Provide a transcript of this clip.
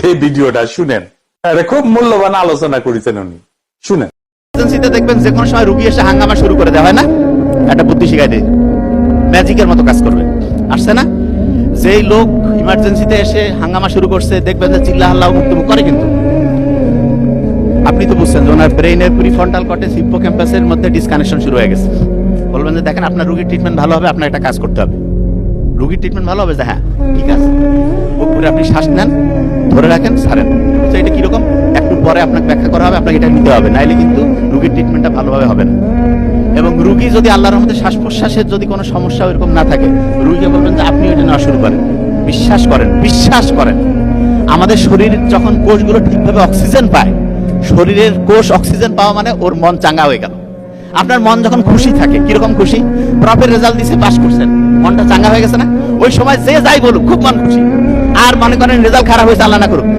এই ভিডিওটা শুনেন, খুব মূল্যবান আলোচনা করেছেন উনি, শুনেন। ইমার্জেন্সিতে দেখবেন যে কোনো সময় রুগী এসে হাঙ্গামা শুরু করে দেওয়া হয় না, একটা বুদ্ধি শিখাই দিই, ম্যাজিকের মতো কাজ করবে। আসছে না, যেই লোক ইমার্জেন্সিতে এসে হাঙ্গামা শুরু করছে দেখবেন যে চিল্লা হাল্লা মুক্তমুখ করে, কিন্তু আপনি তো বুঝছেন যে ওনার ব্রেইনের প্রিফ্রন্টাল কর্টেক্স হিপ্পোক্যাম্পাসের মধ্যে ডিসকানেকশন শুরু হয়ে গেছে। বলবেন যে দেখেন আপনার রুগীর ট্রিটমেন্ট ভালো হবে, আপনার একটা কাজ করতে হবে। রুগীর ট্রিটমেন্ট ভালো হবে যে হ্যাঁ ঠিক আছে, বুক করে আপনি শ্বাস নেন, ধরে রাখেন, ছাড়েন। এটা কিরকম একটু পরে আপনাকে ব্যাখ্যা করা হবে, আপনাকে এটা নিতে হবে, নাইলে কিন্তু রুগীর ট্রিটমেন্টটা ভালোভাবে হবে না। এবং রুগী যদি আল্লাহর রহমতে শ্বাস প্রশ্বাসের যদি কোনো সমস্যা এরকম না থাকে, রুগীকে বলবেন যে আপনি এটা নেওয়া শুরু করেন। বিশ্বাস করেন, বিশ্বাস করেন, আমাদের শরীর যখন কোষগুলো ঠিকভাবে অক্সিজেন পায়, শরীরের কোষ অক্সিজেন পাওয়া মানে ওর মন চাঙ্গা হয়ে গেল। আপনার মন যখন খুশি থাকে, কিরকম খুশি, প্রপের রেজাল্ট দিছে, পাস করছেন, মনটা চাঙ্গা হয়ে গেছে না, ওই সময় যে যাই বলুক খুব মন খুশি। আর মনে করেন রেজাল্ট খারাপ হয়েছে, আল্লাহ না করুক,